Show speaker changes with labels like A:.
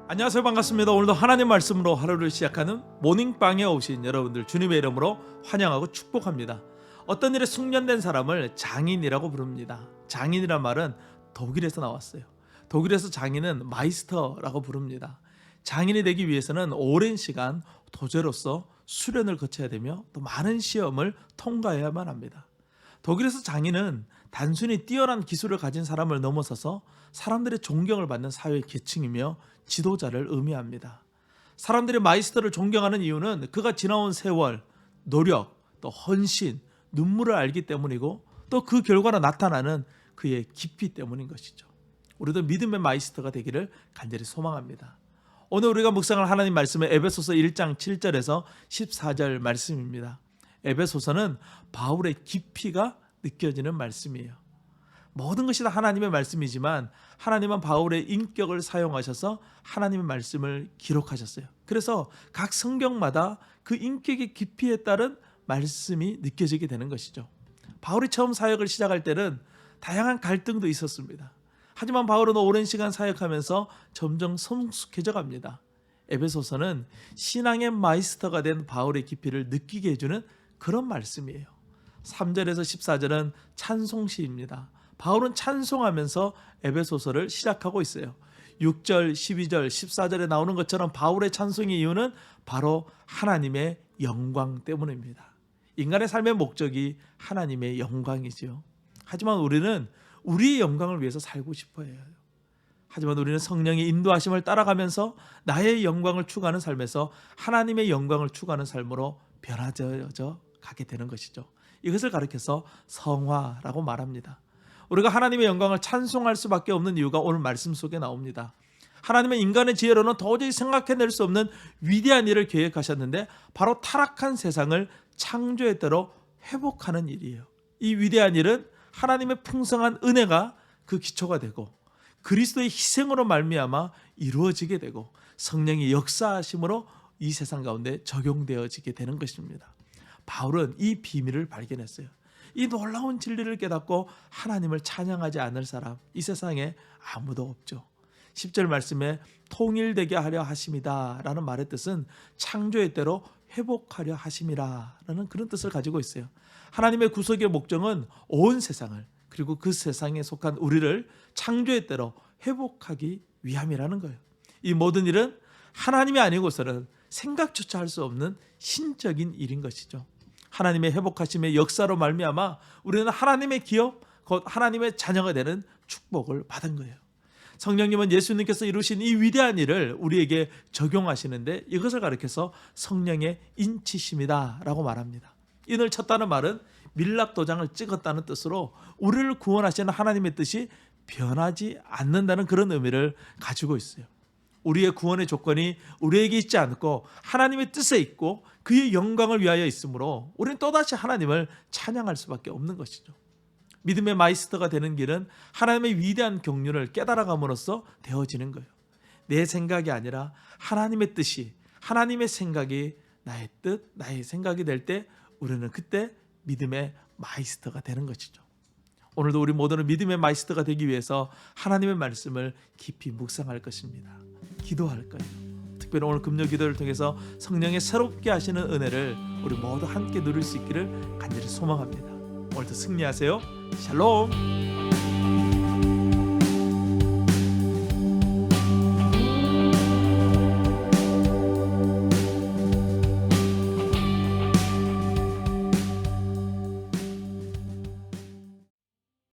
A: 안녕하세요. 반갑습니다. 오늘도 하나님 말씀으로 하루를 시작하는 모닝빵에 오신 여러분들 주님의 이름으로 환영하고 축복합니다. 어떤 일에 숙련된 사람을 장인이라고 부릅니다. 장인이란 말은 독일에서 나왔어요. 독일에서 장인은 마이스터라고 부릅니다. 장인이 되기 위해서는 오랜 시간 도제로서 수련을 거쳐야 되며 또 많은 시험을 통과해야만 합니다. 독일에서 장인은 단순히 뛰어난 기술을 가진 사람을 넘어서서 사람들의 존경을 받는 사회 계층이며 지도자를 의미합니다. 사람들이 마이스터를 존경하는 이유는 그가 지나온 세월, 노력, 또 헌신, 눈물을 알기 때문이고 또 그 결과로 나타나는 그의 깊이 때문인 것이죠. 우리도 믿음의 마이스터가 되기를 간절히 소망합니다. 오늘 우리가 묵상할 하나님 말씀은 에베소서 1장 7절에서 14절 말씀입니다. 에베소서는 바울의 깊이가 느껴지는 말씀이에요. 모든 것이 다 하나님의 말씀이지만 하나님은 바울의 인격을 사용하셔서 하나님의 말씀을 기록하셨어요. 그래서 각 성경마다 그 인격의 깊이에 따른 말씀이 느껴지게 되는 것이죠. 바울이 처음 사역을 시작할 때는 다양한 갈등도 있었습니다. 하지만 바울은 오랜 시간 사역하면서 점점 성숙해져 갑니다. 에베소서는 신앙의 마이스터가 된 바울의 깊이를 느끼게 해주는 그런 말씀이에요. 3절에서 14절은 찬송시입니다. 바울은 찬송하면서 에베소서를 시작하고 있어요. 6절, 12절, 14절에 나오는 것처럼 바울의 찬송의 이유는 바로 하나님의 영광 때문입니다. 인간의 삶의 목적이 하나님의 영광이지요. 하지만 우리는 우리의 영광을 위해서 살고 싶어 해요. 하지만 우리는 성령의 인도하심을 따라가면서 나의 영광을 추구하는 삶에서 하나님의 영광을 추구하는 삶으로 변화되어져 가게 되는 것이죠. 이것을 가리켜서 성화라고 말합니다. 우리가 하나님의 영광을 찬송할 수밖에 없는 이유가 오늘 말씀 속에 나옵니다. 하나님은 인간의 지혜로는 도저히 생각해낼 수 없는 위대한 일을 계획하셨는데 바로 타락한 세상을 창조의 대로 회복하는 일이에요. 이 위대한 일은 하나님의 풍성한 은혜가 그 기초가 되고 그리스도의 희생으로 말미암아 이루어지게 되고 성령의 역사하심으로 이 세상 가운데 적용되어지게 되는 것입니다. 바울은 이 비밀을 발견했어요. 이 놀라운 진리를 깨닫고 하나님을 찬양하지 않을 사람 이 세상에 아무도 없죠. 10절 말씀에 통일되게 하려 하심이다 라는 말의 뜻은 창조의 때로 회복하려 하심이라 라는 그런 뜻을 가지고 있어요. 하나님의 구속의 목적은 온 세상을 그리고 그 세상에 속한 우리를 창조의 때로 회복하기 위함이라는 거예요. 이 모든 일은 하나님이 아니고서는 생각조차 할 수 없는 신적인 일인 것이죠. 하나님의 회복하심의 역사로 말미암아 우리는 하나님의 기업, 곧 하나님의 자녀가 되는 축복을 받은 거예요. 성령님은 예수님께서 이루신 이 위대한 일을 우리에게 적용하시는데 이것을 가리켜서 성령의 인치심이다 라고 말합니다. 인을 쳤다는 말은 밀랍도장을 찍었다는 뜻으로 우리를 구원하시는 하나님의 뜻이 변하지 않는다는 그런 의미를 가지고 있어요. 우리의 구원의 조건이 우리에게 있지 않고 하나님의 뜻에 있고 그의 영광을 위하여 있으므로 우리는 또다시 하나님을 찬양할 수밖에 없는 것이죠. 믿음의 마이스터가 되는 길은 하나님의 위대한 경륜을 깨달아감으로써 되어지는 거예요. 내 생각이 아니라 하나님의 뜻이, 하나님의 생각이 나의 뜻, 나의 생각이 될 때 우리는 그때 믿음의 마이스터가 되는 것이죠. 오늘도 우리 모두는 믿음의 마이스터가 되기 위해서 하나님의 말씀을 깊이 묵상할 것입니다. 기도할 거예요. 특별히 오늘 금요 기도를 통해서 성령의 새롭게 하시는 은혜를 우리 모두 함께 누릴 수 있기를 간절히 소망합니다. 오늘도 승리하세요. 샬롬.